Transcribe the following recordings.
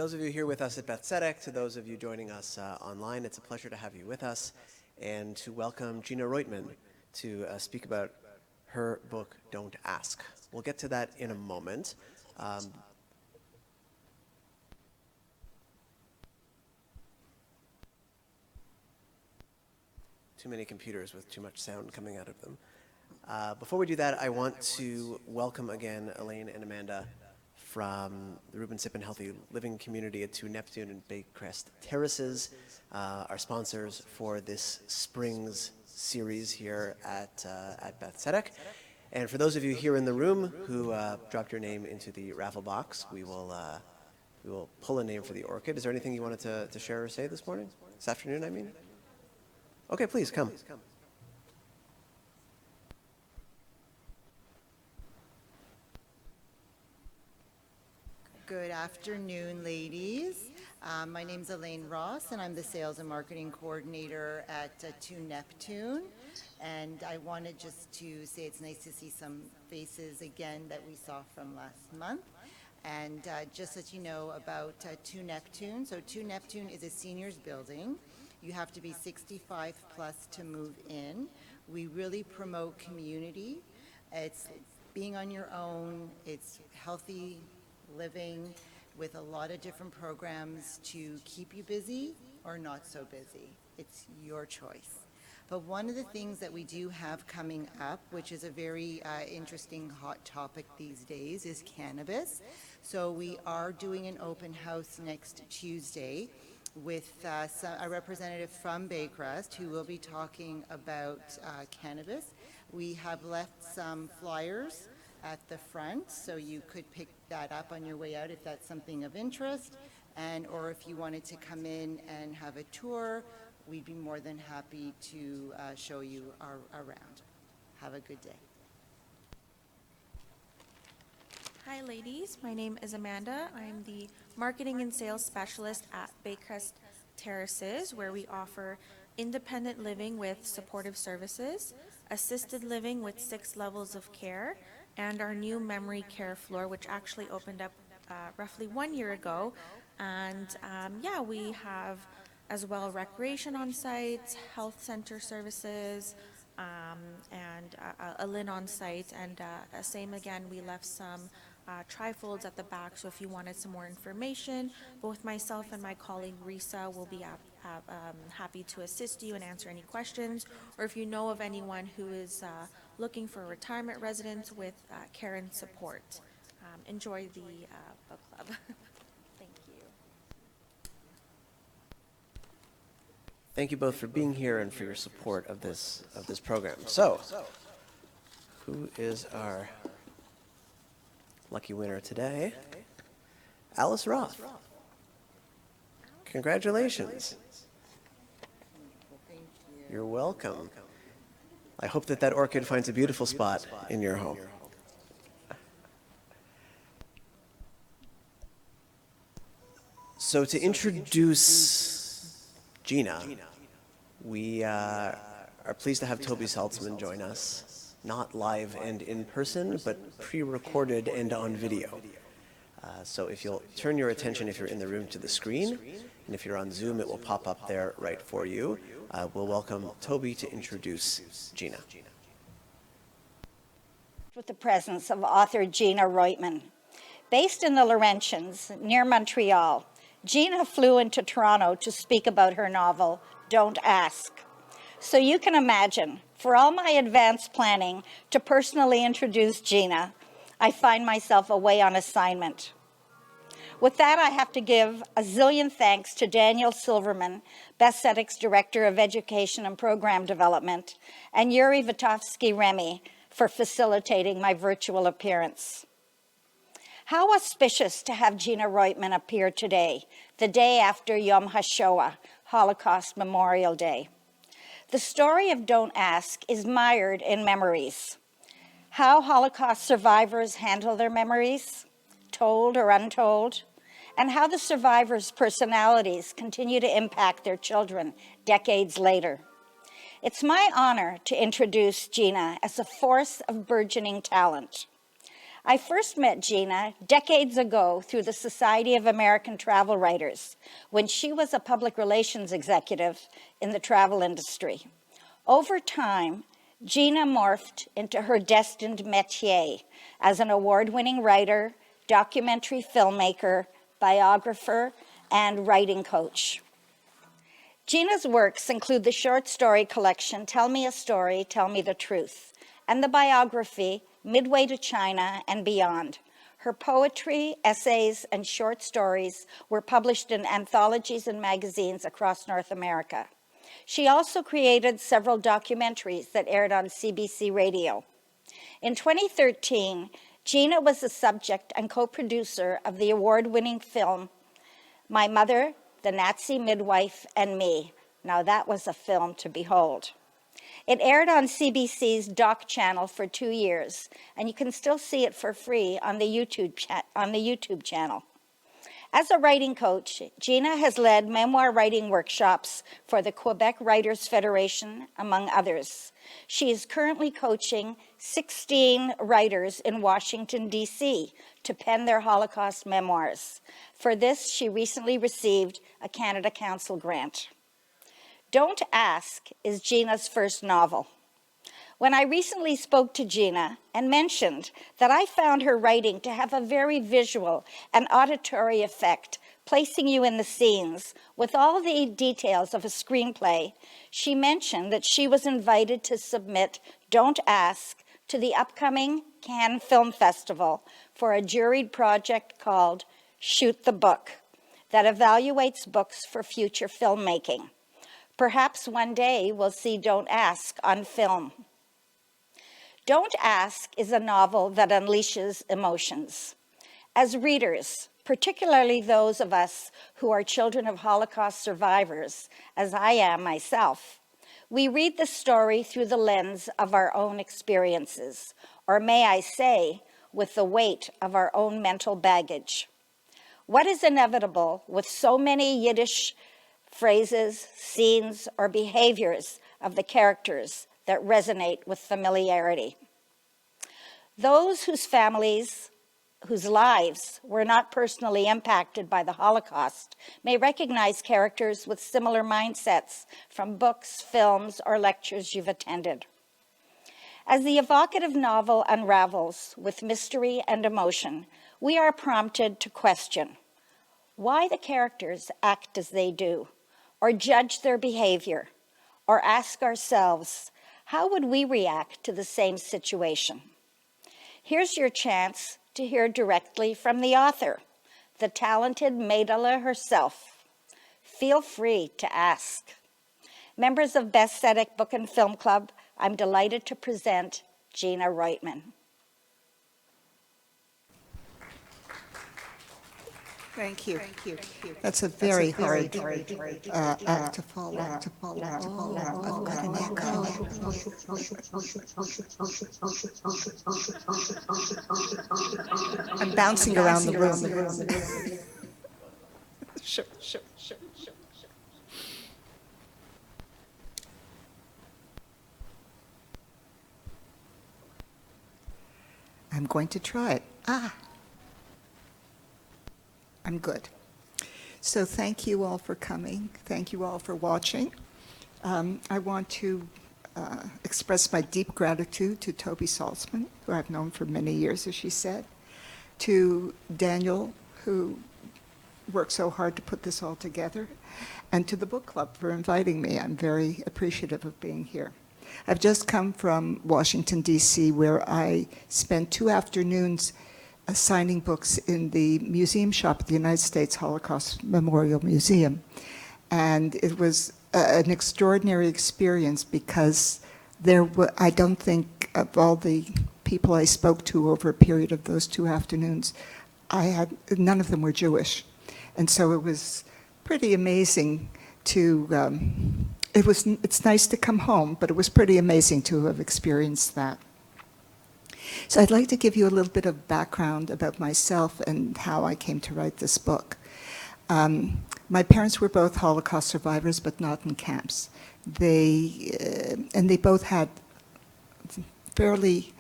those of you here with us at Beth Tzedec, to those of you joining us online, it's a pleasure to have you with us, and to welcome Gina Roitman to speak about her book, Don't Ask. We'll get to that in a moment. Too many computers with too much sound coming out of them. Before we do that, I want to welcome again Elaine and Amanda from the Reuben Sippen Healthy Living Community at 2 Neptune and Baycrest Terraces, our sponsors for this spring's series here at Beth Tzedec. And for those of you here in the room who dropped your name into the raffle box, we will pull a name for the orchid. Is there anything you wanted to share or say this morning? This afternoon, I mean? Okay, please, come. Good afternoon, ladies. My name's Elaine Ross, and I'm the Sales and Marketing Coordinator at 2 Neptune. And I wanted just to say it's nice to see some faces again that we saw from last month. And just so you know about 2 Neptune. So 2 Neptune is a seniors building. You have to be 65 plus to move in. We really promote community. It's being on your own. It's healthy living with a lot of different programs to keep you busy or not so busy. It's your choice. But one of the things that we do have coming up, which is a very interesting hot topic these days, is cannabis. So we are doing an open house next Tuesday with a representative from Baycrest who will be talking about cannabis. We have left some flyers at the front, so you could pick that up on your way out if that's something of interest, or if you wanted to come in and have a tour, we'd be more than happy to show you around. Have a good day. Hi ladies, my name is Amanda. I'm the Marketing and Sales Specialist at Baycrest Terraces, where we offer independent living with supportive services, assisted living with 6 levels of care, and our new memory care floor, which actually opened up roughly 1 year ago. And yeah, we have as well recreation on site, health center services, and a LIN on site. And same again, we left some trifolds at the back, so if you wanted some more information, both myself and my colleague Risa will be happy to assist you and answer any questions, or if you know of anyone who is looking for a retirement residence with care and support. Enjoy the book club. Thank you. Thank you both for being here and for your support of this program. So, who is our lucky winner today? Alice Roth. Congratulations. You're welcome. I hope that orchid finds a beautiful spot in your home. So to introduce Gina, we are pleased to have Toby Saltzman join us, not live and in person, but pre-recorded and on video. So if you'll turn your attention, if you're in the room, to the screen, and if you're on Zoom, it will pop up there right for you. We'll welcome Toby to introduce Gina. With the presence of author Gina Roitman. Based in the Laurentians, near Montreal, Gina flew into Toronto to speak about her novel, Don't Ask. So you can imagine, for all my advanced planning to personally introduce Gina, I find myself away on assignment. With that, I have to give a zillion thanks to Daniel Silverman, Beth Tzedec's Director of Education and Program Development, and Yuri Vitovsky-Remy for facilitating my virtual appearance. How auspicious to have Gina Roitman appear today, the day after Yom HaShoah, Holocaust Memorial Day. The story of Don't Ask is mired in memories. How Holocaust survivors handle their memories, told or untold, and how the survivors' personalities continue to impact their children decades later. It's my honor to introduce Gina as a force of burgeoning talent. I first met Gina decades ago through the Society of American Travel Writers when she was a public relations executive in the travel industry. Over time, Gina morphed into her destined métier as an award-winning writer, documentary filmmaker, biographer, and writing coach. Gina's works include the short story collection, Tell Me a Story, Tell Me the Truth, and the biography, Midway to China and Beyond. Her poetry, essays, and short stories were published in anthologies and magazines across North America. She also created several documentaries that aired on CBC Radio. In 2013, Gina was the subject and co-producer of the award-winning film, My Mother, the Nazi Midwife, and Me. Now that was a film to behold. It aired on CBC's Doc channel for 2 years, and you can still see it for free on the YouTube channel. As a writing coach, Gina has led memoir writing workshops for the Quebec Writers Federation, among others. She is currently coaching 16 writers in Washington, D.C. to pen their Holocaust memoirs. For this, she recently received a Canada Council grant. Don't Ask is Gina's first novel. When I recently spoke to Gina and mentioned that I found her writing to have a very visual and auditory effect, placing you in the scenes with all the details of a screenplay, she mentioned that she was invited to submit Don't Ask to the upcoming Cannes Film Festival for a juried project called Shoot the Book that evaluates books for future filmmaking. Perhaps one day we'll see Don't Ask on film. Don't Ask is a novel that unleashes emotions. As readers, particularly those of us who are children of Holocaust survivors, as I am myself, we read the story through the lens of our own experiences, or may I say, with the weight of our own mental baggage. What is inevitable with so many Yiddish phrases, scenes, or behaviors of the characters that resonate with familiarity? Those whose families, whose lives were not personally impacted by the Holocaust may recognize characters with similar mindsets from books, films, or lectures you've attended. As the evocative novel unravels with mystery and emotion, we are prompted to question why the characters act as they do, or judge their behavior, or ask ourselves, how would we react to the same situation? Here's your chance to hear directly from the author, the talented Maidala herself. Feel free to ask. Members of Beth Tzedec Book and Film Club, I'm delighted to present Gina Roitman. Thank you. That's a very hard act to follow. I'm bouncing around the room. Sure. I'm going to try it. I'm good. So thank you all for coming. Thank you all for watching. I want to express my deep gratitude to Toby Saltzman, who I've known for many years, as she said, to Daniel, who worked so hard to put this all together, and to the book club for inviting me. I'm very appreciative of being here. I've just come from Washington, D.C., where I spent 2 afternoons signing books in the museum shop at the United States Holocaust Memorial Museum. And it was an extraordinary experience because I don't think of all the people I spoke to over a period of those 2 afternoons, none of them were Jewish. And so it was pretty amazing to, it's nice to come home, but it was pretty amazing to have experienced that. So I'd like to give you a little bit of background about myself and how I came to write this book. My parents were both Holocaust survivors, but not in camps. They both had fairly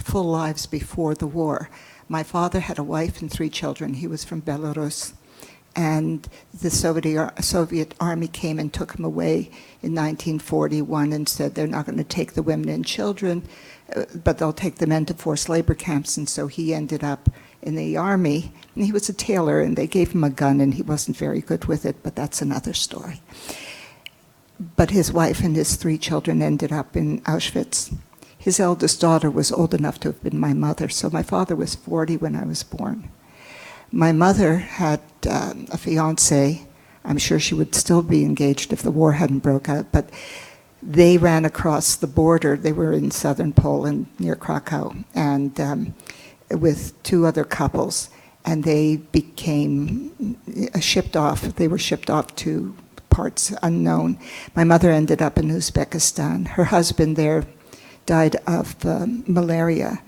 full lives before the war. My father had a wife and 3 children. He was from Belarus. And the Soviet army came and took him away in 1941 and said they're not going to take the women and children, but they'll take the men to forced labor camps. And so he ended up in the army. And he was a tailor, and they gave him a gun, and he wasn't very good with it, but that's another story. But his wife and his 3 children ended up in Auschwitz. His eldest daughter was old enough to have been my mother, so my father was 40 when I was born. My mother had a fiancé. I'm sure she would still be engaged if the war hadn't broke out, but they ran across the border. They were in southern Poland near Krakow, and with 2 other couples, and they became shipped off. They were shipped off to parts unknown. My mother ended up in Uzbekistan. Her husband there died of malaria,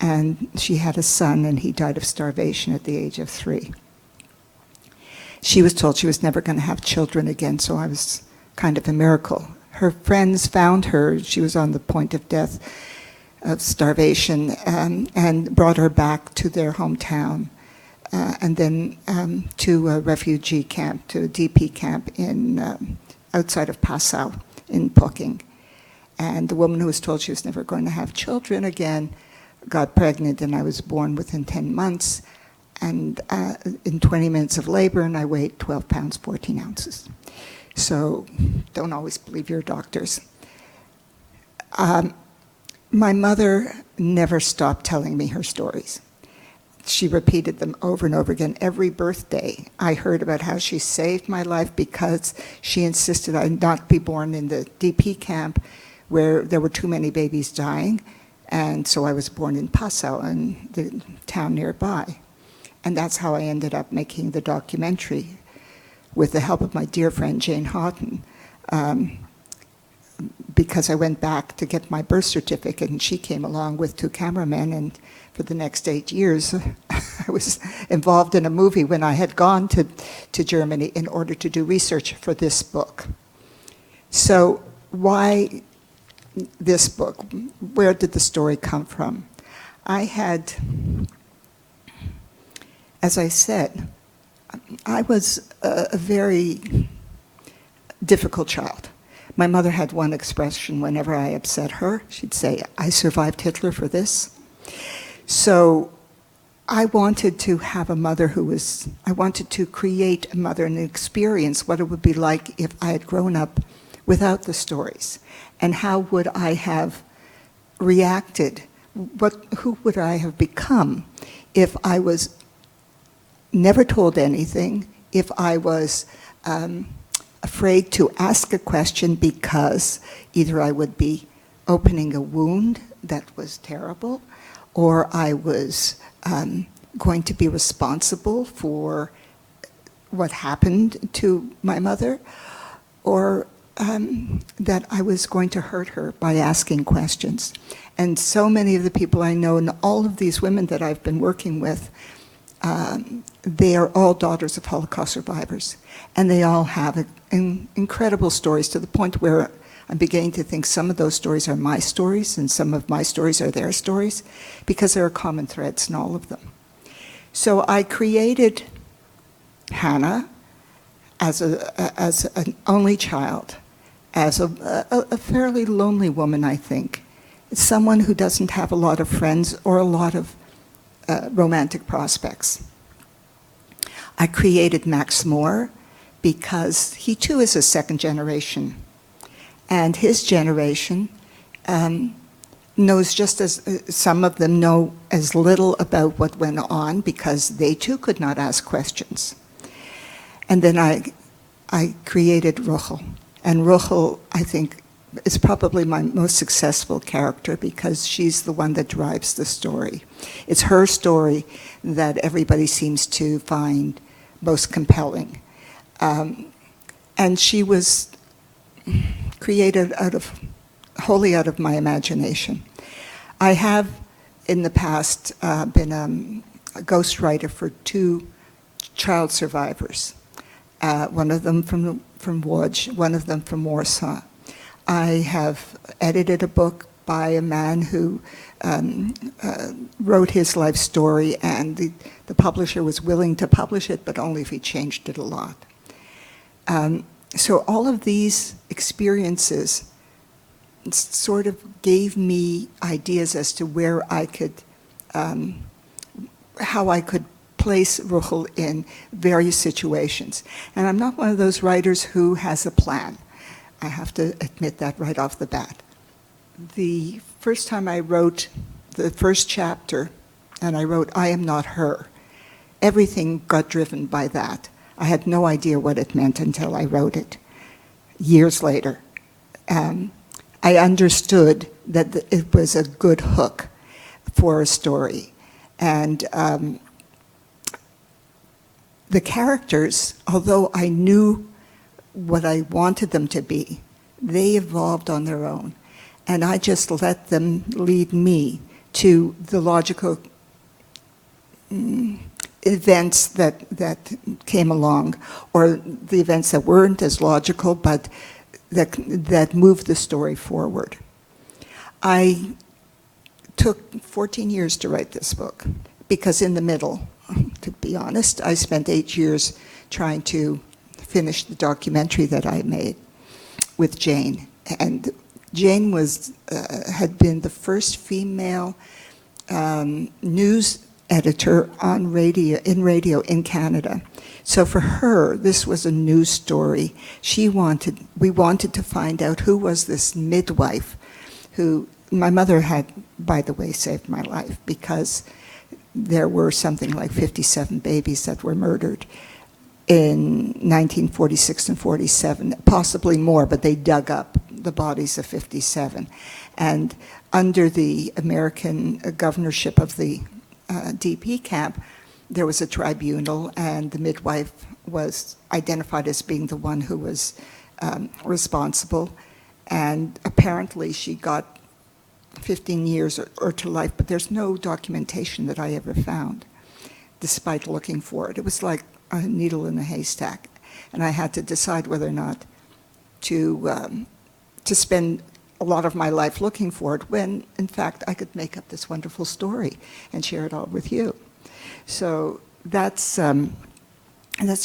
and she had a son, and he died of starvation at the age of 3. She was told she was never going to have children again, so I was kind of a miracle. Her friends found her. She was on the point of death, of starvation, and brought her back to their hometown, and then to a refugee camp, to a DP camp in outside of Passau in Poking. And the woman who was told she was never going to have children again got pregnant, and I was born within 10 months, and in 20 minutes of labor, and I weighed 12 pounds, 14 ounces. So don't always believe your doctors. My mother never stopped telling me her stories. She repeated them over and over again. Every birthday, I heard about how she saved my life because she insisted I not be born in the DP camp where there were too many babies dying. And so I was born in Passau, in the town nearby. And that's how I ended up making the documentary with the help of my dear friend Jane Houghton, because I went back to get my birth certificate, and she came along with 2 cameramen, and for the next 8 years, I was involved in a movie when I had gone to Germany in order to do research for this book. So why this book? Where did the story come from? I had, as I said, I was a very difficult child. My mother had one expression whenever I upset her. She'd say, "I survived Hitler for this." So I wanted to have a mother I wanted to create a mother and experience what it would be like if I had grown up without the stories. And how would I have reacted? Who would I have become if I was never told anything, if I was afraid to ask a question because either I would be opening a wound that was terrible, or I was going to be responsible for what happened to my mother, or that I was going to hurt her by asking questions. And so many of the people I know, and all of these women that I've been working with, they are all daughters of Holocaust survivors. And they all have incredible stories, to the point where I'm beginning to think some of those stories are my stories and some of my stories are their stories, because there are common threads in all of them. So I created Hannah as an only child, as a fairly lonely woman, I think. Someone who doesn't have a lot of friends or a lot of romantic prospects. I created Max Moore because he too is a second generation. And his generation knows just as, some of them know as little about what went on because they too could not ask questions. And then I created Ruchel. And Ruchel, I think, is probably my most successful character because she's the one that drives the story. It's her story that everybody seems to find most compelling. And she was created wholly out of my imagination. I have, in the past, been a ghostwriter for 2 child survivors. One of them from Łódź, one of them from Warsaw. I have edited a book by a man who wrote his life story, and the publisher was willing to publish it, but only if he changed it a lot. So all of these experiences sort of gave me ideas as to where I could, how I could place Ruchel in various situations. And I'm not one of those writers who has a plan. I have to admit that right off the bat. The first time I wrote the first chapter, and I wrote, I am not her, everything got driven by that. I had no idea what it meant until I wrote it years later. I understood that it was a good hook for a story. And the characters, although I knew what I wanted them to be, they evolved on their own. And I just let them lead me to the logical events that came along, or the events that weren't as logical, but that moved the story forward. I took 14 years to write this book, because in the middle, to be honest, I spent 8 years trying to finish the documentary that I made with Jane. And Jane had been the first female news editor on radio in Canada. So for her, this was a news story. We wanted to find out who was this midwife who, my mother had, by the way, saved my life, because there were something like 57 babies that were murdered in 1946 and 47, possibly more, but they dug up the bodies of 57. And under the American governorship of the DP camp, there was a tribunal, and the midwife was identified as being the one who was responsible. And apparently she got 15 years or to life, but there's no documentation that I ever found, despite looking for it. It was like a needle in a haystack. And I had to decide whether or not to spend a lot of my life looking for it, when, in fact, I could make up this wonderful story and share it all with you. So that's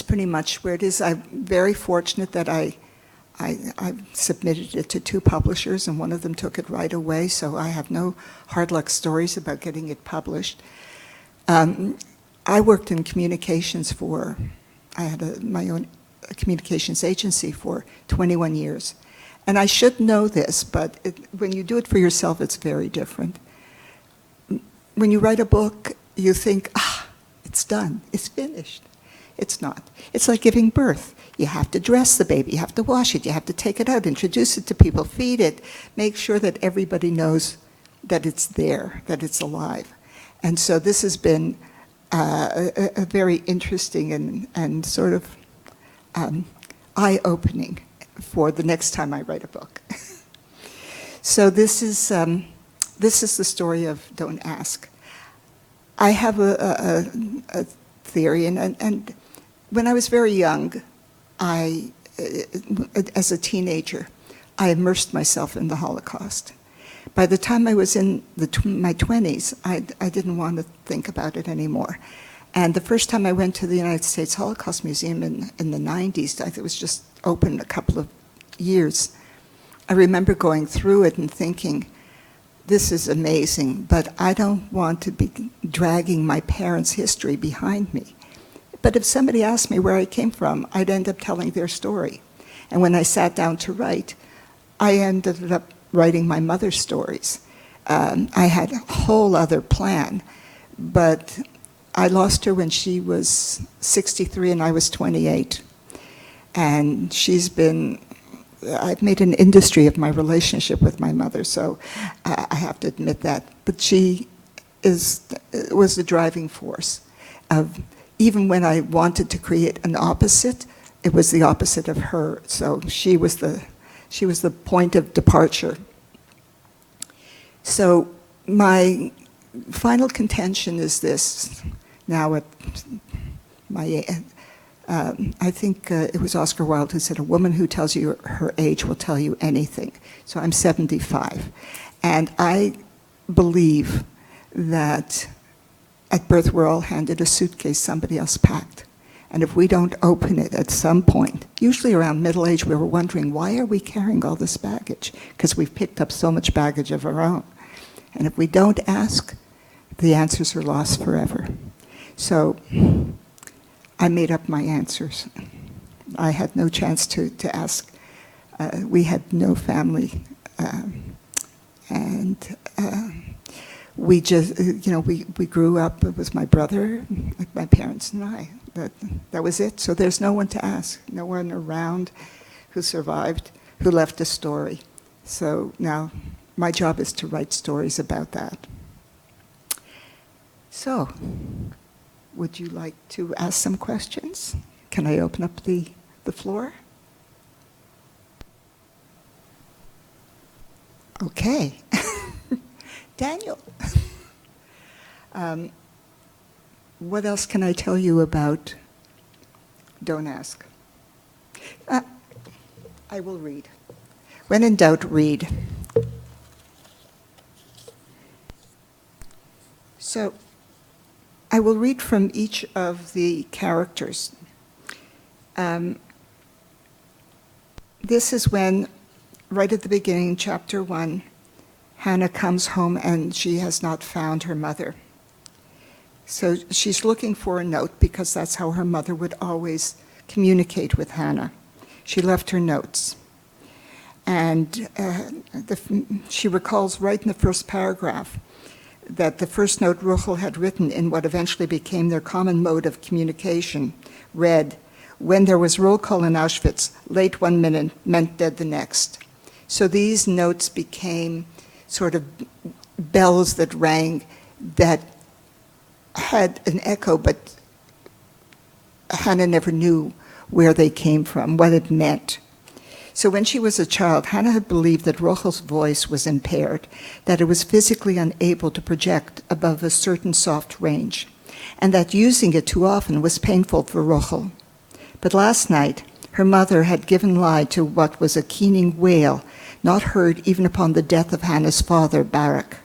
pretty much where it is. I'm very fortunate that I submitted it to 2 publishers, and one of them took it right away, so I have no hard luck stories about getting it published. I worked in communications I had my own communications agency for 21 years. And I should know this, but when you do it for yourself, it's very different. When you write a book, you think, it's done, it's finished. It's not. It's like giving birth. You have to dress the baby, you have to wash it, you have to take it out, introduce it to people, feed it, make sure that everybody knows that it's there, that it's alive. And so this has been a very interesting and sort of eye-opening for the next time I write a book. So this is the story of Don't Ask. I have a theory, and when I was very young, as a teenager, I immersed myself in the Holocaust. By the time I was in my 20s, I didn't want to think about it anymore. And the first time I went to the United States Holocaust Museum in the 90s, I think it was just open a couple of years, I remember going through it and thinking, this is amazing, but I don't want to be dragging my parents' history behind me. But if somebody asked me where I came from, I'd end up telling their story. And when I sat down to write, I ended up writing my mother's stories. I had a whole other plan, but I lost her when she was 63 and I was 28. And I've made an industry of my relationship with my mother, so I have to admit that. But she was the driving force of, even when I wanted to create an opposite, it was the opposite of her. So she was the point of departure. So my final contention is this. Now at my I think it was Oscar Wilde who said, a woman who tells you her age will tell you anything. So I'm 75. And I believe that at birth we're all handed a suitcase somebody else packed. And if we don't open it at some point, usually around middle age, we were wondering, why are we carrying all this baggage? Because we've picked up so much baggage of our own. And if we don't ask, the answers are lost forever. So I made up my answers. I had no chance to ask. We had no family. We just, we grew up. It was my brother, my parents, and I. That was it. So there's no one to ask. No one around who survived, who left a story. So now my job is to write stories about that. So, would you like to ask some questions? Can I open up the floor? Okay. Daniel. What else can I tell you about Don't Ask? I will read. When in doubt, read. So, I will read from each of the characters. This is when, right at the beginning, chapter 1, Hannah comes home and she has not found her mother. So she's looking for a note because that's how her mother would always communicate with Hannah. She left her notes. And she recalls right in the first paragraph that the first note Ruchel had written in what eventually became their common mode of communication read, "When there was roll call in Auschwitz, late one minute meant dead the next." So these notes became sort of bells that rang that had an echo, but Hannah never knew where they came from, what it meant. So when she was a child, Hannah had believed that Ruchel's voice was impaired, that it was physically unable to project above a certain soft range, and that using it too often was painful for Ruchel. But last night, her mother had given lie to what was a keening wail, not heard even upon the death of Hannah's father, Barak.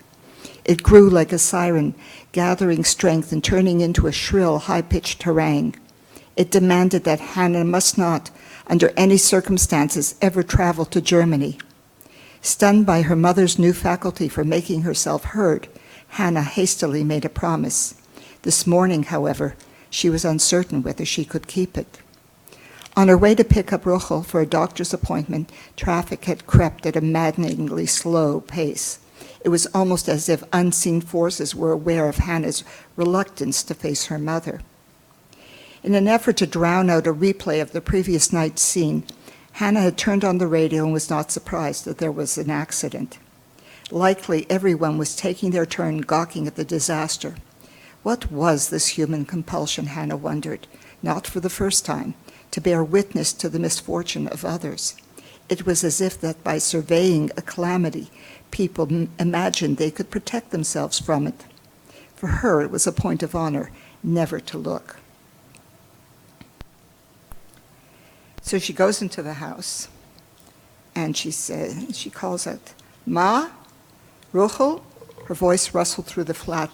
It grew like a siren, gathering strength and turning into a shrill, high-pitched harangue. It demanded that Hannah must not, under any circumstances, ever travel to Germany. Stunned by her mother's new faculty for making herself heard, Hannah hastily made a promise. This morning, however, she was uncertain whether she could keep it. On her way to pick up Ruchel for a doctor's appointment, traffic had crept at a maddeningly slow pace. It was almost as if unseen forces were aware of Hannah's reluctance to face her mother. In an effort to drown out a replay of the previous night's scene, Hannah had turned on the radio and was not surprised that there was an accident. Likely everyone was taking their turn gawking at the disaster. What was this human compulsion, Hannah wondered, not for the first time, to bear witness to the misfortune of others? It was as if that by surveying a calamity, people imagined they could protect themselves from it. For her, it was a point of honor never to look. So she goes into the house, and she calls out, "Ma? Ruchel?" Her voice rustled through the flat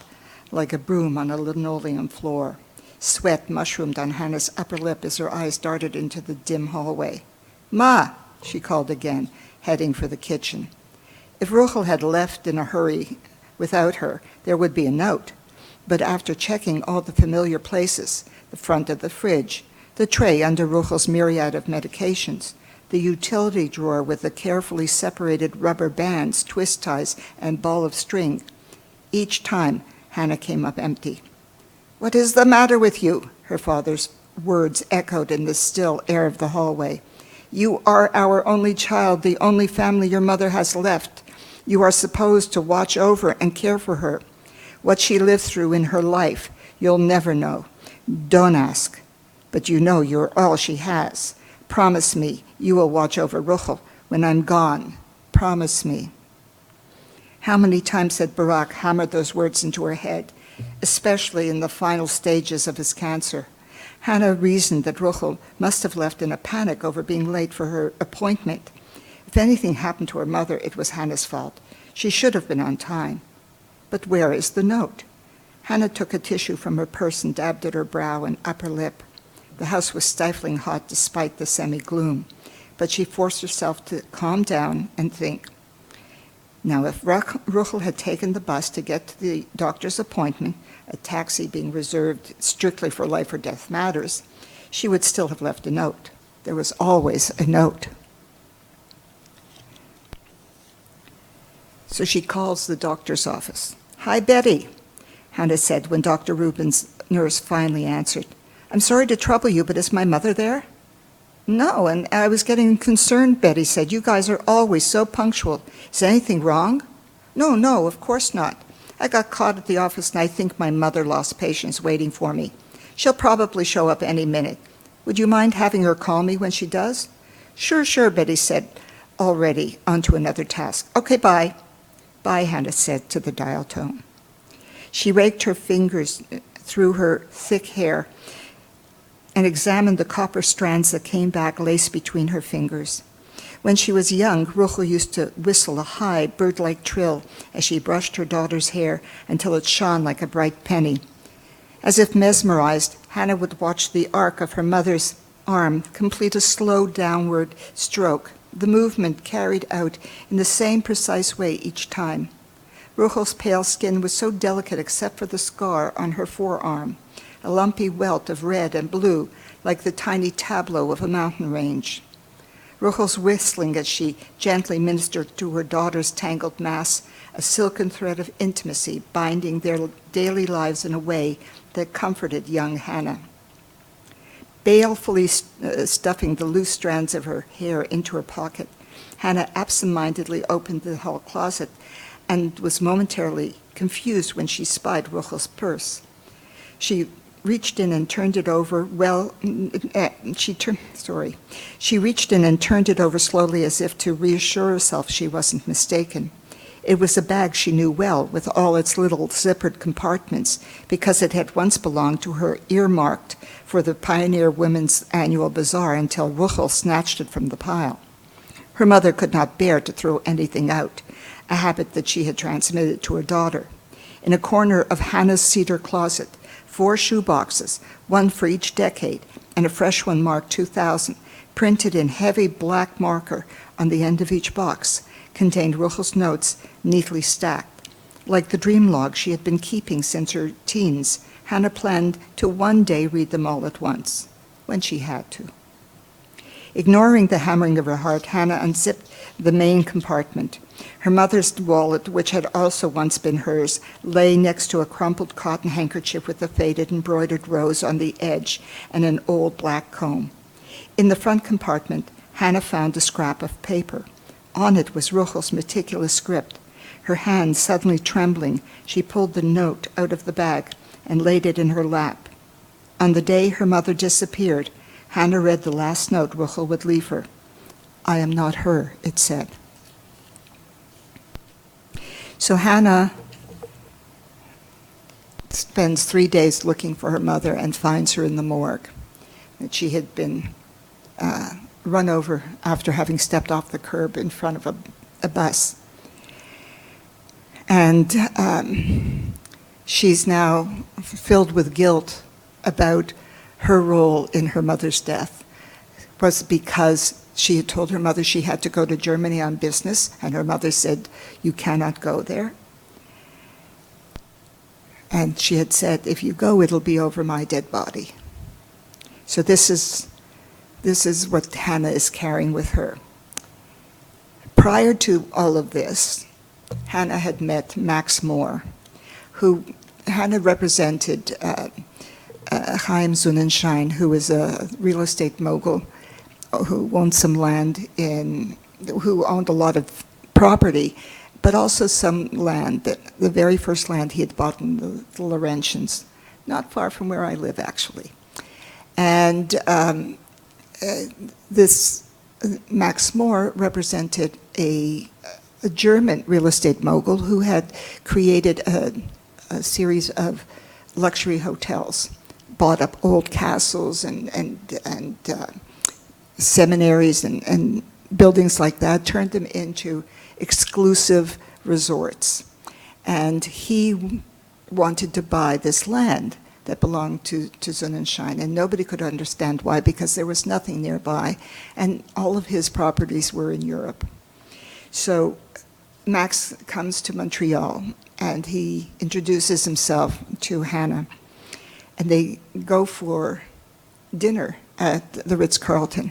like a broom on a linoleum floor. Sweat mushroomed on Hannah's upper lip as her eyes darted into the dim hallway. "Ma," she called again, heading for the kitchen. If Ruchel had left in a hurry without her, there would be a note. But after checking all the familiar places, the front of the fridge, the tray under Ruchel's myriad of medications, the utility drawer with the carefully separated rubber bands, twist ties, and ball of string, each time Hannah came up empty. "What is the matter with you?" her father's words echoed in the still air of the hallway. "You are our only child, the only family your mother has left. You are supposed to watch over and care for her. What she lived through in her life, you'll never know. Don't ask. But you know you're all she has. Promise me you will watch over Ruchel when I'm gone. Promise me." How many times had Barak hammered those words into her head, especially in the final stages of his cancer? Hannah reasoned that Ruchel must have left in a panic over being late for her appointment. If anything happened to her mother, it was Hannah's fault. She should have been on time. But where is the note? Hannah took a tissue from her purse and dabbed at her brow and upper lip. The house was stifling hot despite the semi-gloom, but she forced herself to calm down and think. Now, if Ruchel had taken the bus to get to the doctor's appointment, a taxi being reserved strictly for life or death matters, she would still have left a note. There was always a note. So she calls the doctor's office. "Hi, Betty," Hannah said when Dr. Rubin's nurse finally answered. "I'm sorry to trouble you, but is my mother there?" "No, and I was getting concerned," Betty said. "You guys are always so punctual. Is anything wrong?" No, of course not. I got caught at the office and I think my mother lost patience waiting for me. She'll probably show up any minute. Would you mind having her call me when she does?" Sure, Betty said, already onto another task. "Okay, bye." "Bye," Hannah said to the dial tone. She raked her fingers through her thick hair and examined the copper strands that came back laced between her fingers. When she was young, Ruchel used to whistle a high, bird-like trill as she brushed her daughter's hair until it shone like a bright penny. As if mesmerized, Hannah would watch the arc of her mother's arm complete a slow downward stroke, the movement carried out in the same precise way each time. Ruchel's pale skin was so delicate except for the scar on her forearm, a lumpy welt of red and blue like the tiny tableau of a mountain range. Ruchel's whistling as she gently ministered to her daughter's tangled mass, a silken thread of intimacy binding their daily lives in a way that comforted young Hannah. Balefully stuffing the loose strands of her hair into her pocket, Hannah absent-mindedly opened the hall closet and was momentarily confused when she spied Ruchel's purse. She reached in and turned it over, She reached in and turned it over slowly as if to reassure herself she wasn't mistaken. It was a bag she knew well, with all its little zippered compartments, because it had once belonged to her, earmarked for the Pioneer Women's Annual Bazaar until Ruchel snatched it from the pile. Her mother could not bear to throw anything out, a habit that she had transmitted to her daughter. In a corner of Hannah's cedar closet, 4 shoe boxes, one for each decade, and a fresh one marked 2000, printed in heavy black marker on the end of each box, contained Ruchel's notes neatly stacked. Like the dream log she had been keeping since her teens, Hannah planned to one day read them all at once, when she had to. Ignoring the hammering of her heart, Hannah unzipped the main compartment. Her mother's wallet, which had also once been hers, lay next to a crumpled cotton handkerchief with a faded embroidered rose on the edge and an old black comb. In the front compartment, Hannah found a scrap of paper. On it was Ruchel's meticulous script. Her hand suddenly trembling, she pulled the note out of the bag and laid it in her lap. On the day her mother disappeared, Hannah read the last note Ruchel would leave her. "I am not her," it said. So Hannah spends 3 days looking for her mother and finds her in the morgue. That she had been run over after having stepped off the curb in front of a bus. And she's now filled with guilt about her role in her mother's death. It was because she had told her mother she had to go to Germany on business, and her mother said, "You cannot go there." And she had said, "If you go, it'll be over my dead body." So this is what Hannah is carrying with her. Prior to all of this, Hannah had met Max Moore, who Hannah represented Chaim Sonnenschein, who is a real estate mogul who owned some land who owned a lot of property, but also some land, the very first land he had bought in the Laurentians, not far from where I live, actually. And this Max Moore represented a German real estate mogul who had created a series of luxury hotels, bought up old castles and seminaries and buildings like that, turned them into exclusive resorts. And he wanted to buy this land that belonged to Sonnenschein, and nobody could understand why, because there was nothing nearby, and all of his properties were in Europe. So Max comes to Montreal, and he introduces himself to Hannah, and they go for dinner at the Ritz-Carlton.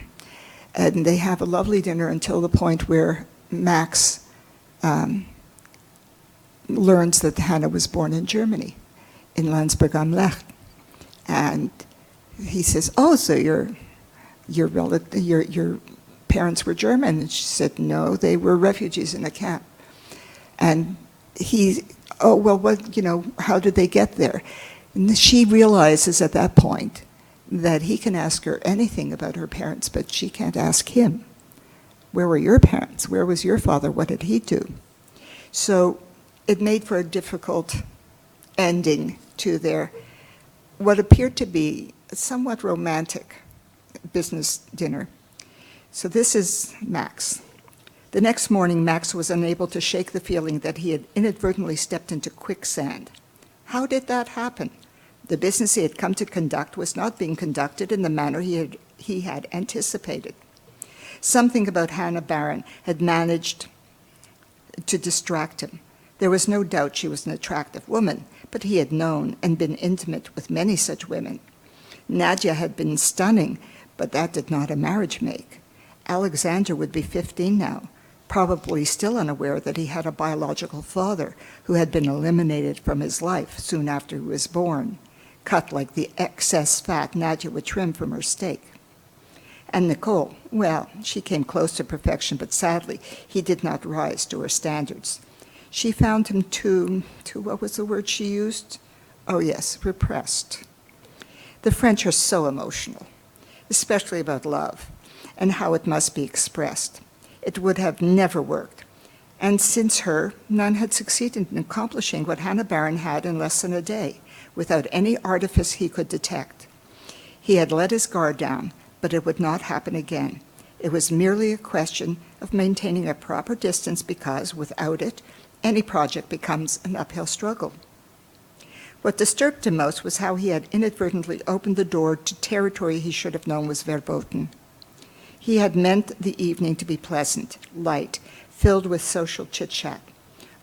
And they have a lovely dinner until the point where Max learns that Hannah was born in Germany, in Landsberg am Lech. And he says, "Oh, so your parents were German?" And she said, "No, they were refugees in a camp." And "Oh, well, how did they get there?" And she realizes at that point that he can ask her anything about her parents, but she can't ask him. Where were your parents? Where was your father? What did he do? So it made for a difficult ending to their, what appeared to be a somewhat romantic business dinner. So this is Max. The next morning, Max was unable to shake the feeling that he had inadvertently stepped into quicksand. How did that happen? The business he had come to conduct was not being conducted in the manner he had anticipated. Something about Hannah Barron had managed to distract him. There was no doubt she was an attractive woman, but he had known and been intimate with many such women. Nadia had been stunning, but that did not a marriage make. Alexander would be 15 now, probably still unaware that he had a biological father who had been eliminated from his life soon after he was born, cut like the excess fat Nadia would trim from her steak. And Nicole, well, she came close to perfection, but sadly, he did not rise to her standards. She found him too, what was the word she used? Oh yes, repressed. The French are so emotional, especially about love and how it must be expressed. It would have never worked. And since her, none had succeeded in accomplishing what Hannah Barron had in less than a day, without any artifice he could detect. He had let his guard down, but it would not happen again. It was merely a question of maintaining a proper distance because, without it, any project becomes an uphill struggle. What disturbed him most was how he had inadvertently opened the door to territory he should have known was verboten. He had meant the evening to be pleasant, light, filled with social chit-chat.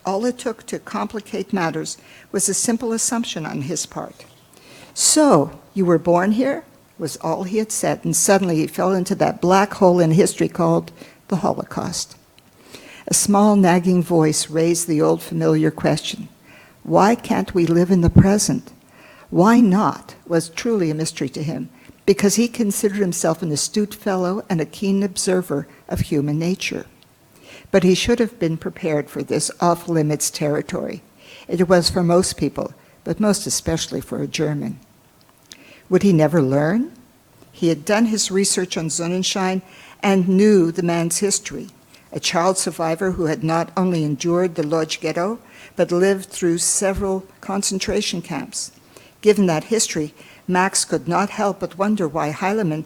All it took to complicate matters was a simple assumption on his part. "So, you were born here?" was all he had said, and suddenly he fell into that black hole in history called the Holocaust. A small nagging voice raised the old familiar question, why can't we live in the present? Why not was truly a mystery to him, because he considered himself an astute fellow and a keen observer of human nature. But he should have been prepared for this off-limits territory. It was for most people, but most especially for a German. Would he never learn? He had done his research on Sonnenschein and knew the man's history, a child survivor who had not only endured the Lodz ghetto, but lived through several concentration camps. Given that history, Max could not help but wonder why Heilemann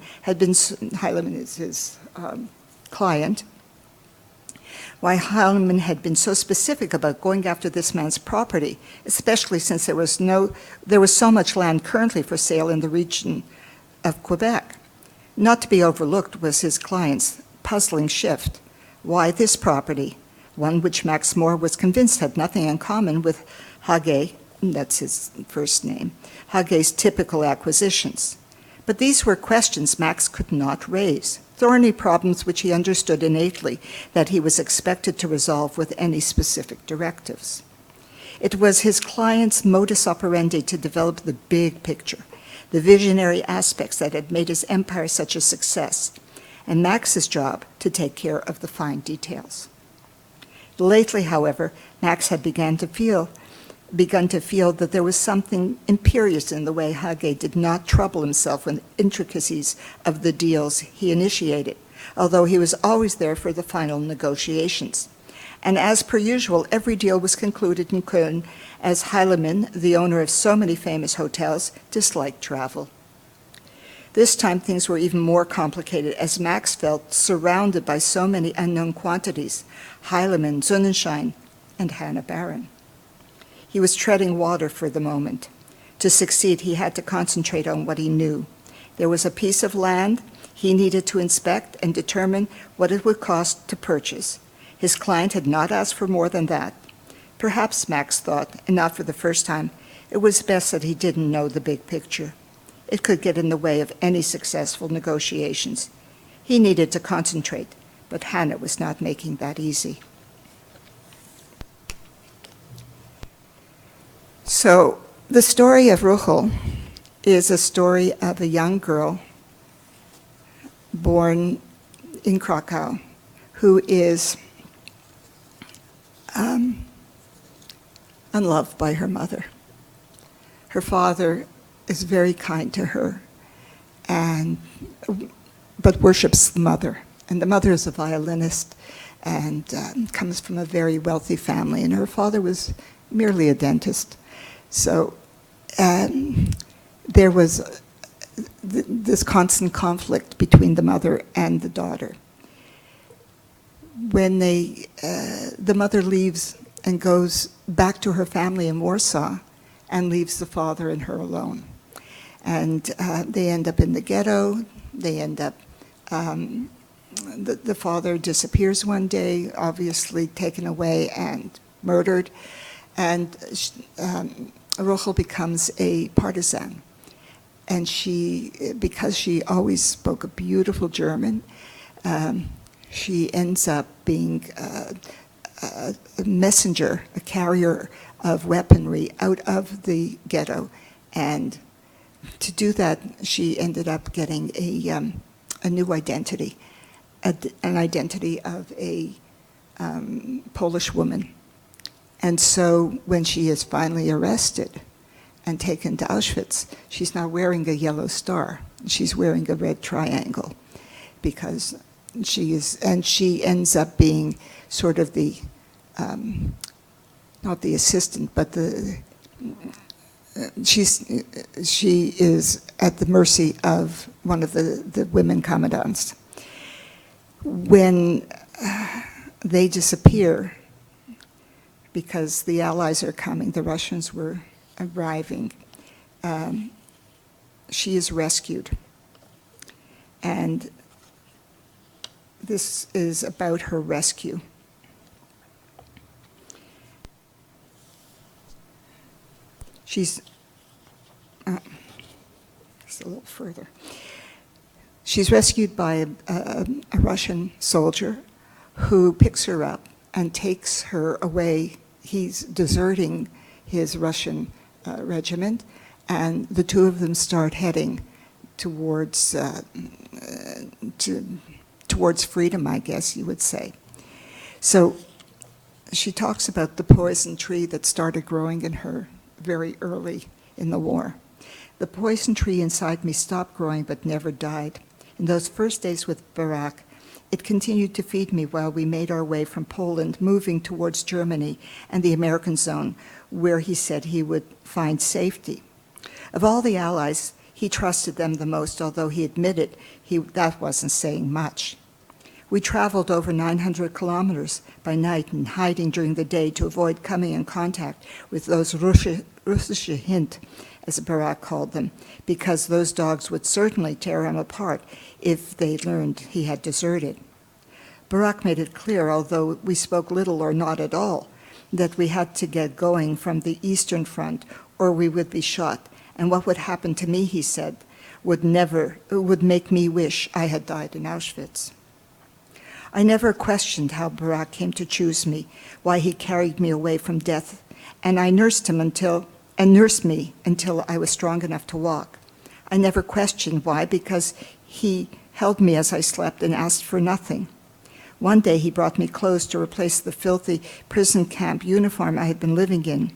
is his client, why Heilemann had been so specific about going after this man's property, especially since there was so much land currently for sale in the region of Quebec. Not to be overlooked was his client's puzzling shift. Why this property, one which Max Moore was convinced had nothing in common with Hage, that's his first name, Hage's typical acquisitions. But these were questions Max could not raise, thorny problems which he understood innately that he was expected to resolve with any specific directives. It was his client's modus operandi to develop the big picture, the visionary aspects that had made his empire such a success, and Max's job to take care of the fine details. Lately, however, Max had begun to feel that there was something imperious in the way Hage did not trouble himself with intricacies of the deals he initiated, although he was always there for the final negotiations. And as per usual, every deal was concluded in Köln, as Heilemann, the owner of so many famous hotels, disliked travel. This time things were even more complicated, as Max felt surrounded by so many unknown quantities, Heilemann, Sonnenschein, and Hannah Barron. He was treading water for the moment. To succeed, he had to concentrate on what he knew. There was a piece of land he needed to inspect and determine what it would cost to purchase. His client had not asked for more than that. Perhaps, Max thought, and not for the first time, it was best that he didn't know the big picture. It could get in the way of any successful negotiations. He needed to concentrate, but Hannah was not making that easy. So, the story of Ruchel is a story of a young girl born in Krakow who is unloved by her mother. Her father is very kind to her, but worships the mother. And the mother is a violinist and comes from a very wealthy family, and her father was merely a dentist. So there was this constant conflict between the mother and the daughter. When the mother leaves and goes back to her family in Warsaw and leaves the father and her alone. And they end up in the ghetto. They end up, the father disappears one day, obviously taken away and murdered. And Rochel becomes a partisan. And because she always spoke a beautiful German, she ends up being a messenger, a carrier of weaponry out of the ghetto. And to do that, she ended up getting a new identity, an identity of a Polish woman. And so when she is finally arrested and taken to Auschwitz, she's not wearing a yellow star. She's wearing a red triangle because she ends up being sort of the, not the assistant, but she is at the mercy of one of the women commandants. When they disappear, because the Allies are coming, the Russians were arriving, she is rescued. And this is about her rescue. She's just a little further. She's rescued by a Russian soldier who picks her up and takes her away. He's deserting his Russian regiment, and the two of them start heading towards freedom, I guess you would say. So she talks about the poison tree that started growing in her very early in the war. The poison tree inside me stopped growing but never died. In those first days with Barak, it continued to feed me while we made our way from Poland, moving towards Germany and the American zone, where he said he would find safety. Of all the Allies, he trusted them the most, although he admitted that wasn't saying much. We traveled over 900 kilometers by night and hiding during the day to avoid coming in contact with those Russische Hint, as Barak called them, because those dogs would certainly tear him apart if they learned he had deserted. Barak made it clear, although we spoke little or not at all, that we had to get going from the Eastern Front or we would be shot. And what would happen to me, he said, would make me wish I had died in Auschwitz. I never questioned how Barak came to choose me, why he carried me away from death, and I nursed me until I was strong enough to walk. I never questioned why, because he held me as I slept and asked for nothing. One day he brought me clothes to replace the filthy prison camp uniform I had been living in.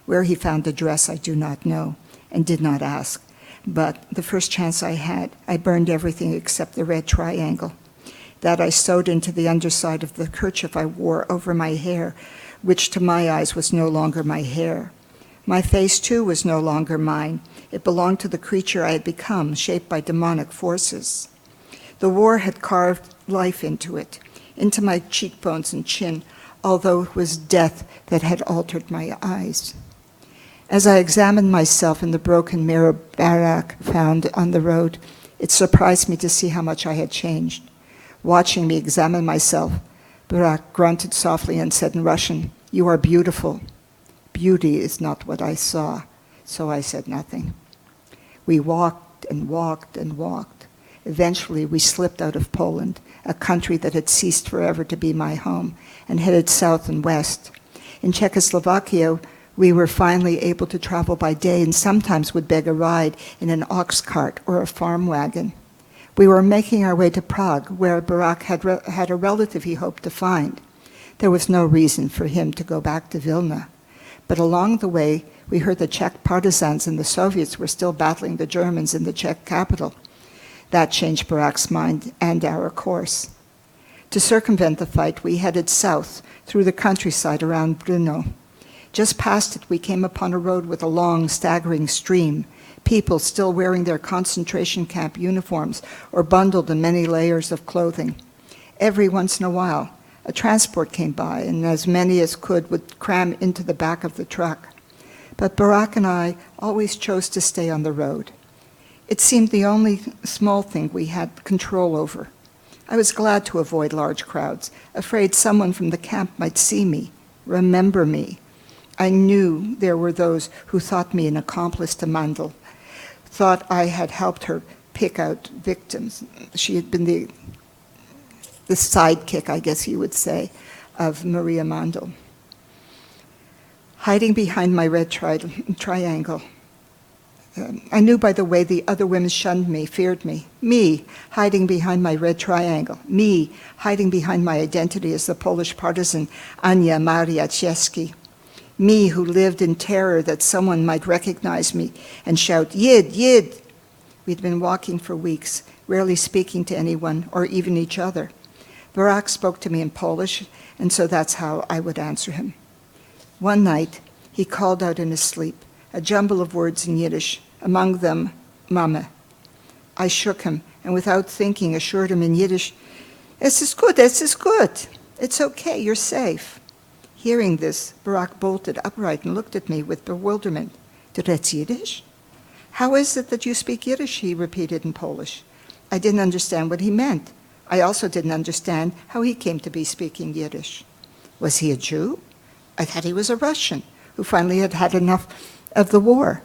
Where he found the dress I do not know and did not ask, but the first chance I had, I burned everything except the red triangle. That I sewed into the underside of the kerchief I wore over my hair, which to my eyes was no longer my hair. My face, too, was no longer mine. It belonged to the creature I had become, shaped by demonic forces. The war had carved life into it, into my cheekbones and chin, although it was death that had altered my eyes. As I examined myself in the broken mirror Barak found on the road, it surprised me to see how much I had changed. Watching me examine myself, Barak grunted softly and said in Russian, "You are beautiful." Beauty is not what I saw, so I said nothing. We walked and walked and walked. Eventually, we slipped out of Poland, a country that had ceased forever to be my home, and headed south and west. In Czechoslovakia, we were finally able to travel by day and sometimes would beg a ride in an ox cart or a farm wagon. We were making our way to Prague, where Barak had a relative he hoped to find. There was no reason for him to go back to Vilna. But along the way, we heard the Czech partisans and the Soviets were still battling the Germans in the Czech capital. That changed Barak's mind and our course. To circumvent the fight, we headed south through the countryside around Brno. Just past it, we came upon a road with a long, staggering stream, people still wearing their concentration camp uniforms or bundled in many layers of clothing. Every once in a while, a transport came by, and as many as could would cram into the back of the truck. But Barak and I always chose to stay on the road. It seemed the only small thing we had control over. I was glad to avoid large crowds, afraid someone from the camp might see me, remember me. I knew there were those who thought me an accomplice to Mandel, thought I had helped her pick out victims. She had been the sidekick, I guess you would say, of Maria Mandel. Hiding behind my red triangle, I knew by the way the other women shunned me, feared me. Me, hiding behind my red triangle. Me, hiding behind my identity as the Polish partisan Ania Mariaczewski. Me, who lived in terror that someone might recognize me and shout, "Yid, Yid!" We'd been walking for weeks, rarely speaking to anyone or even each other. Barak spoke to me in Polish, and so that's how I would answer him. One night, he called out in his sleep, a jumble of words in Yiddish, among them, Mama. I shook him, and without thinking, assured him in Yiddish, "Es ist gut, es ist gut. It's okay, you're safe." Hearing this, Barak bolted upright and looked at me with bewilderment. "Du redest Yiddish? How is it that you speak Yiddish?" he repeated in Polish. I didn't understand what he meant. I also didn't understand how he came to be speaking Yiddish. Was he a Jew? I thought he was a Russian who finally had had enough of the war.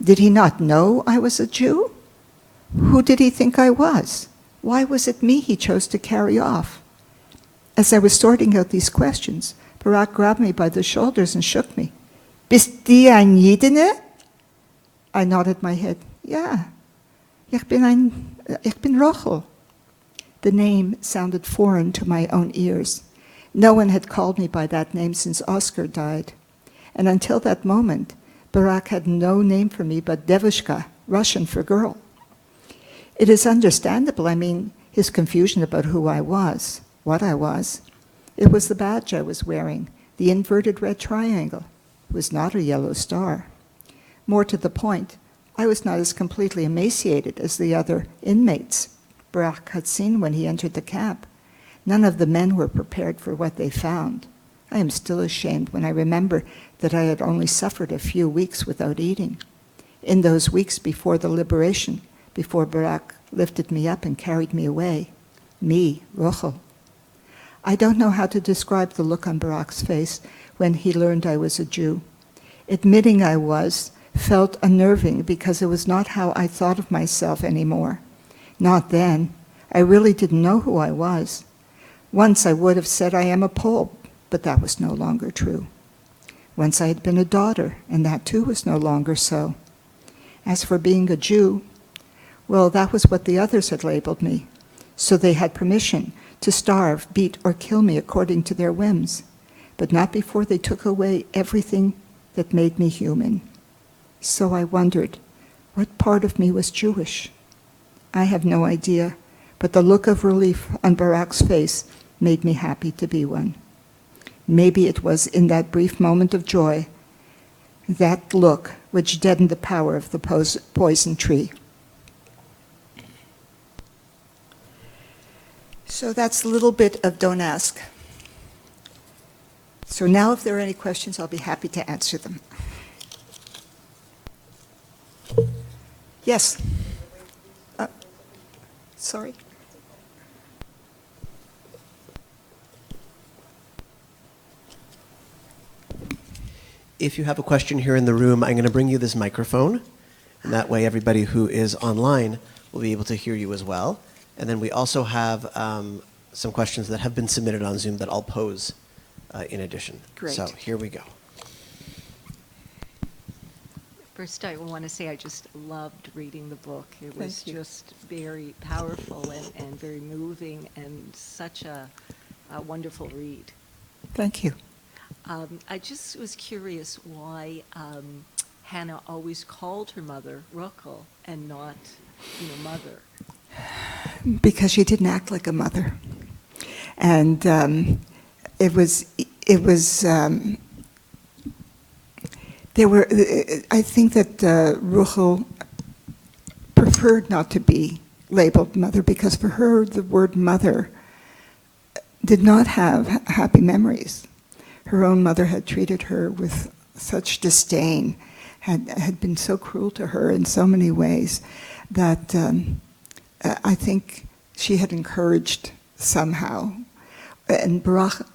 Did he not know I was a Jew? Who did he think I was? Why was it me he chose to carry off? As I was sorting out these questions, Barak grabbed me by the shoulders and shook me. "Bist du ein Jidene?" I nodded my head. "Yeah, ich bin Rochel." The name sounded foreign to my own ears. No one had called me by that name since Oscar died. And until that moment, Barak had no name for me but Devushka, Russian for girl. It is understandable, his confusion about who I was, what I was. It was the badge I was wearing, the inverted red triangle. It was not a yellow star. More to the point, I was not as completely emaciated as the other inmates Barak had seen when he entered the camp. None of the men were prepared for what they found. I am still ashamed when I remember that I had only suffered a few weeks without eating. In those weeks before the liberation, before Barak lifted me up and carried me away, me, Rochel. I don't know how to describe the look on Barak's face when he learned I was a Jew. Admitting I was felt unnerving because it was not how I thought of myself anymore. Not then. I really didn't know who I was. Once I would have said I am a Pole, but that was no longer true. Once I had been a daughter, and that too was no longer so. As for being a Jew, well, that was what the others had labeled me. So they had permission to starve, beat, or kill me according to their whims, but not before they took away everything that made me human. So I wondered, what part of me was Jewish? I have no idea, but the look of relief on Barak's face made me happy to be one. Maybe it was in that brief moment of joy, that look which deadened the power of the poison tree. So that's a little bit of Don't Ask. So now if there are any questions, I'll be happy to answer them. Yes? Sorry? If you have a question here in the room, I'm going to bring you this microphone, and that way everybody who is online will be able to hear you as well. And then we also have some questions that have been submitted on Zoom that I'll pose in addition. Great. So here we go. First, I want to say I just loved reading the book. It was Thank you. just very powerful and very moving and such a wonderful read. Thank you. I just was curious why Hannah always called her mother Rachel and not, mother. Because she didn't act like a mother. And I think that Rachel preferred not to be labeled mother because for her, the word mother did not have happy memories. Her own mother had treated her with such disdain, had been so cruel to her in so many ways that I think she had encouraged somehow. And Barak,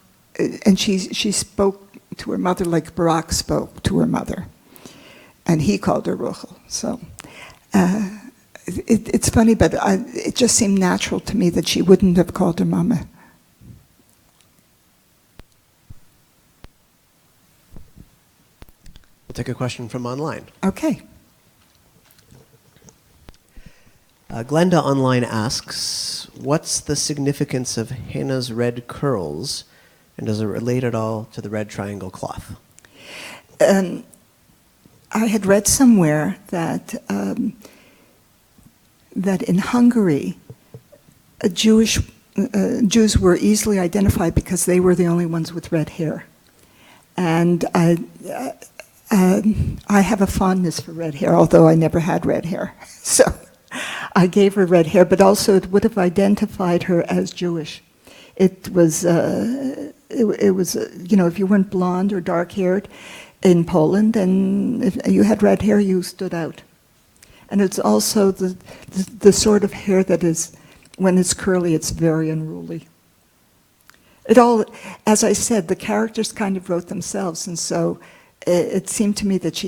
and she spoke to her mother like Barak spoke to her mother. And he called her Rachel. So it's funny, but it just seemed natural to me that she wouldn't have called her mama. We'll take a question from online. Okay. Glenda online asks, what's the significance of Hannah's red curls, and does it relate at all to the red triangle cloth? I had read somewhere that that in Hungary, Jews were easily identified because they were the only ones with red hair, and I have a fondness for red hair, although I never had red hair. So I gave her red hair, but also it would have identified her as Jewish. It was, if you weren't blonde or dark-haired in Poland, then if you had red hair, you stood out. And it's also the sort of hair that is, when it's curly, it's very unruly. It all, as I said, the characters kind of wrote themselves, and so it seemed to me that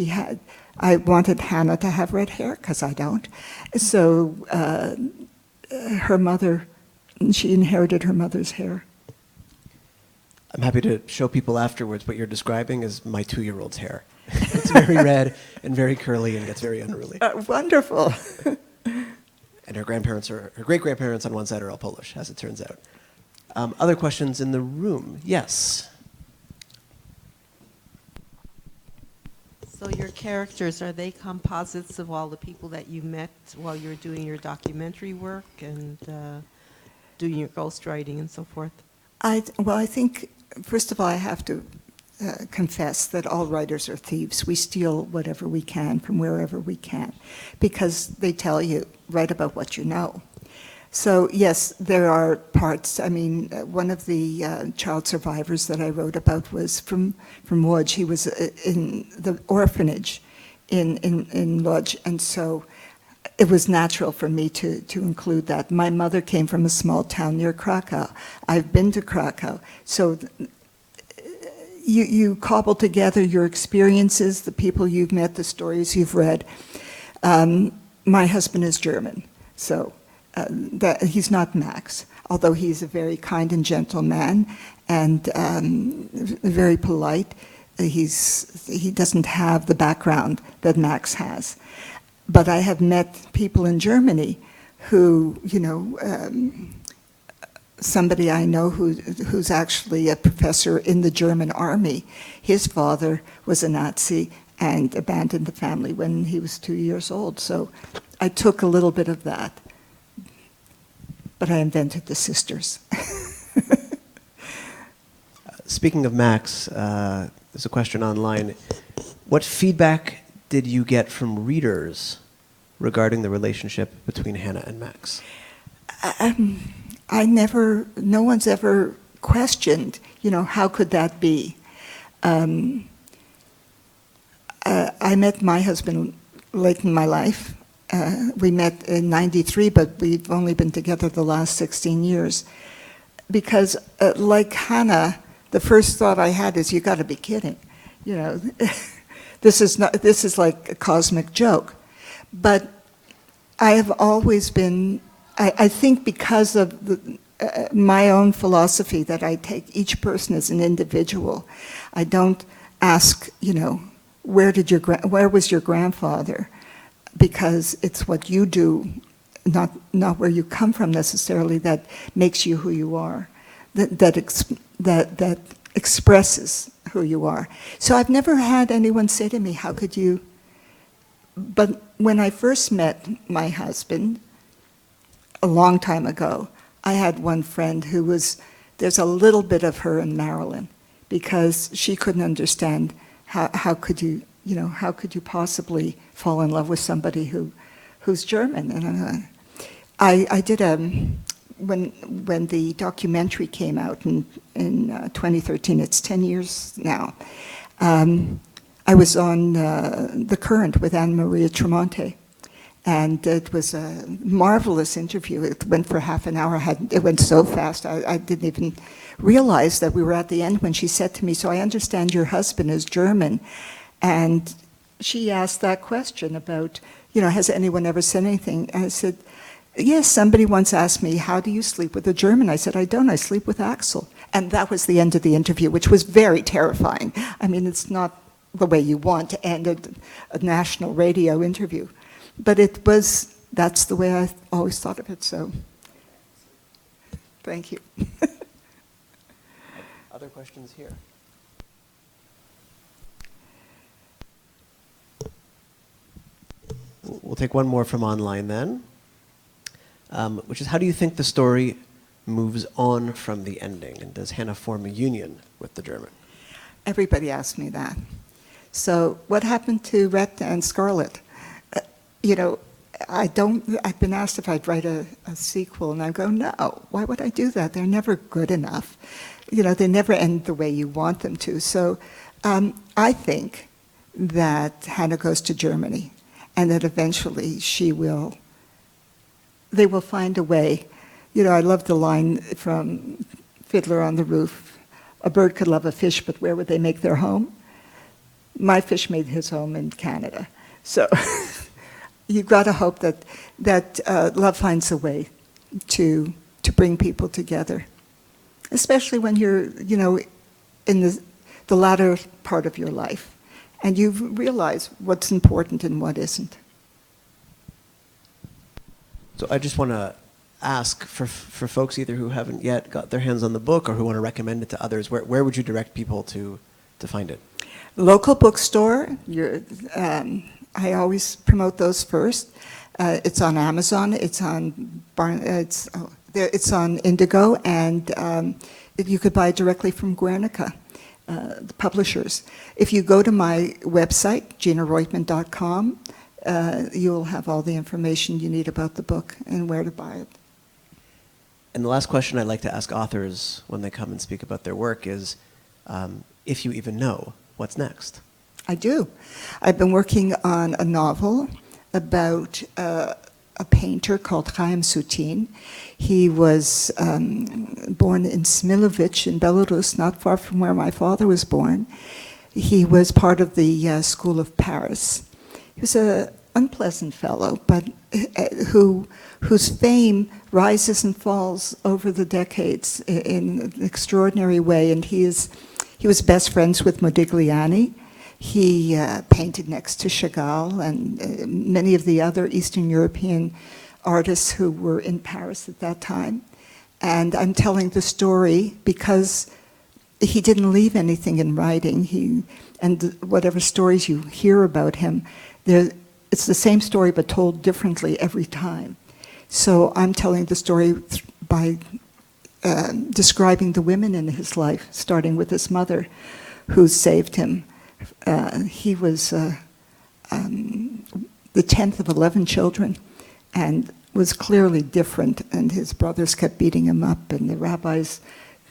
I wanted Hannah to have red hair, because I don't. So her mother, she inherited her mother's hair. I'm happy to show people afterwards what you're describing is my 2-year-old's hair. It's very red and very curly and gets very unruly. Wonderful. And her great-grandparents on one side are all Polish, as it turns out. Other questions in the room? Yes. So your characters, are they composites of all the people that you met while you were doing your documentary work and doing your ghostwriting and so forth? I think, first of all, I have to confess that all writers are thieves. We steal whatever we can from wherever we can, because they tell you, write about what you know. So yes, there are parts. I mean, one of the child survivors that I wrote about was from Łódź. He was in the orphanage in Łódź, and so it was natural for me to include that. My mother came from a small town near Krakow. I've been to Krakow, so you cobble together your experiences, the people you've met, the stories you've read. My husband is German, so. That he's not Max, although he's a very kind and gentle man and very polite. He doesn't have the background that Max has. But I have met people in Germany who, somebody I know who's actually a professor in the German army. His father was a Nazi and abandoned the family when he was 2 years old. So I took a little bit of that. But I invented the sisters. Speaking of Max, there's a question online. What feedback did you get from readers regarding the relationship between Hannah and Max? No one's ever questioned, how could that be? I met my husband late in my life. We met in '93, but we've only been together the last 16 years. Because like Hannah, the first thought I had is, you got to be kidding. You know, this is like a cosmic joke. But I have always been, I think because of my own philosophy that I take each person as an individual. I don't ask, you know, where was your grandfather? Because it's what you do, not where you come from necessarily, that makes you who you are, that expresses who you are. So I've never had anyone say to me, how could you? But when I first met my husband, a long time ago, I had one friend who there's a little bit of her in Marilyn, because she couldn't understand how could you possibly fall in love with somebody who's German. And I did when the documentary came out in 2013, it's 10 years now, I was on The Current with Anne Maria Tremonti. And it was a marvelous interview. It went for half an hour. It went so fast, I didn't even realize that we were at the end when she said to me, so I understand your husband is German. And she asked that question about, you know, has anyone ever said anything? And I said, yes, somebody once asked me, how do you sleep with a German? I said, I don't, I sleep with Axel. And that was the end of the interview, which was very terrifying. I mean, it's not the way you want to end a national radio interview. But that's the way I always thought of it, so thank you. Other questions here? We'll take one more from online then, which is, how do you think the story moves on from the ending? And does Hannah form a union with the German? Everybody asked me that. So what happened to Rhett and Scarlett? You know, I've been asked if I'd write a sequel, and I go, no, why would I do that? They're never good enough. You know, they never end the way you want them to. So I think that Hannah goes to Germany, and that eventually they will find a way. You know, I love the line from Fiddler on the Roof, a bird could love a fish, but where would they make their home? My fish made his home in Canada. So you've got to hope that love finds a way to bring people together, especially when you're, you know, in the latter part of your life, and you realize what's important and what isn't. So I just want to ask for folks either who haven't yet got their hands on the book or who want to recommend it to others, where would you direct people to find it? Local bookstore. I always promote those first. It's on Amazon. It's on it's on Indigo, and you could buy it directly from Guernica, the publishers. If you go to my website, ginaroitman.com, you'll have all the information you need about the book and where to buy it. And the last question I'd like to ask authors when they come and speak about their work is, if you even know what's next. I do. I've been working on a novel about a painter called Chaim Soutine. He was born in Smilovich in Belarus, not far from where my father was born. He was part of the School of Paris. He was an unpleasant fellow, but whose fame rises and falls over the decades in an extraordinary way. And he was best friends with Modigliani. He painted next to Chagall and many of the other Eastern European artists who were in Paris at that time. And I'm telling the story because he didn't leave anything in writing. And whatever stories you hear about him, it's the same story but told differently every time. So I'm telling the story by describing the women in his life, starting with his mother, who saved him. He was the 10th of 11 children and was clearly different, and his brothers kept beating him up, and the rabbis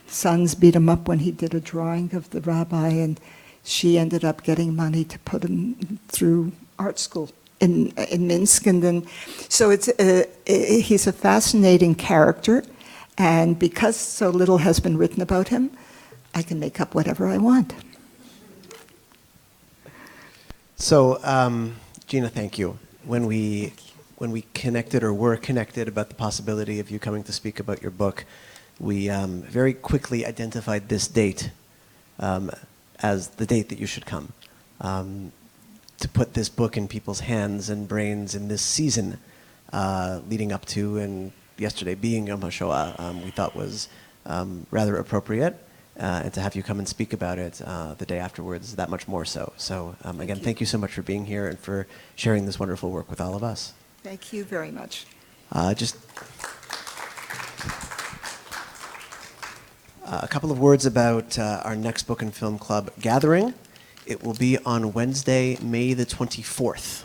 sons beat him up when he did a drawing of the rabbi, and she ended up getting money to put him through art school in Minsk. And then, so he's a fascinating character, and because so little has been written about him, I can make up whatever I want. So, Gina, thank you. When we connected or were connected about the possibility of you coming to speak about your book, we very quickly identified this date as the date that you should come, to put this book in people's hands and brains in this season leading up to and yesterday being Yom HaShoah, we thought was rather appropriate. And to have you come and speak about it the day afterwards, that much more so. So again, thank you so much for being here and for sharing this wonderful work with all of us. Thank you very much. Just a couple of words about our next Book and Film Club gathering. It will be on Wednesday, May the 24th.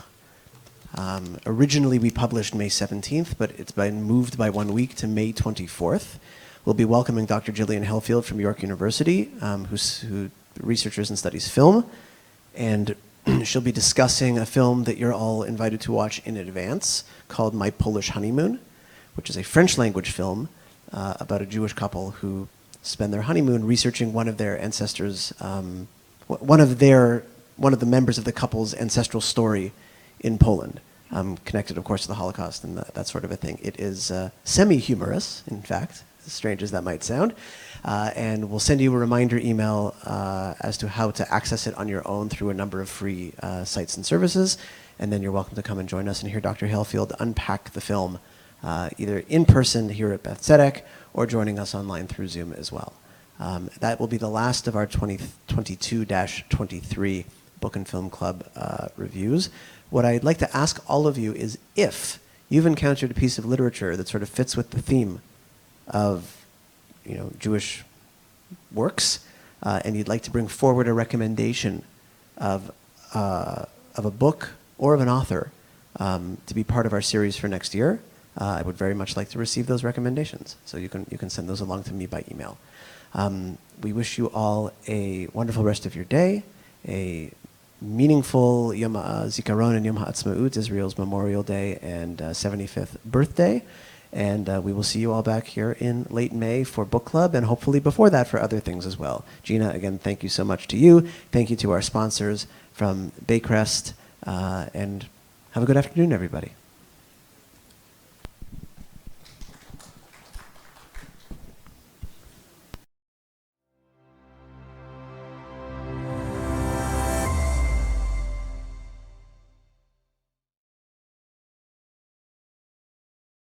Originally, we published May 17th, but it's been moved by 1 week to May 24th. We'll be welcoming Dr. Gillian Hellfield from York University, who researches and studies film, and she'll be discussing a film that you're all invited to watch in advance called My Polish Honeymoon, which is a French language film about a Jewish couple who spend their honeymoon researching one of their ancestors, one of the members of the couple's ancestral story in Poland, connected, of course, to the Holocaust and that sort of a thing. It is semi-humorous, in fact, as strange as that might sound, and we'll send you a reminder email as to how to access it on your own through a number of free sites and services, and then you're welcome to come and join us and hear Dr. Halefield unpack the film, either in person here at Beth Tzedec or joining us online through Zoom as well. That will be the last of our 2022-23 Book and Film Club reviews. What I'd like to ask all of you is if you've encountered a piece of literature that sort of fits with the theme of Jewish works, and you'd like to bring forward a recommendation of a book or of an author to be part of our series for next year, I would very much like to receive those recommendations. So you can send those along to me by email. We wish you all a wonderful rest of your day, a meaningful Yom HaZikaron and Yom HaAtzmaut, Israel's Memorial Day and 75th birthday. And we will see you all back here in late May for book club, and hopefully before that for other things as well. Gina, again, thank you so much to you. Thank you to our sponsors from Baycrest, and have a good afternoon, everybody.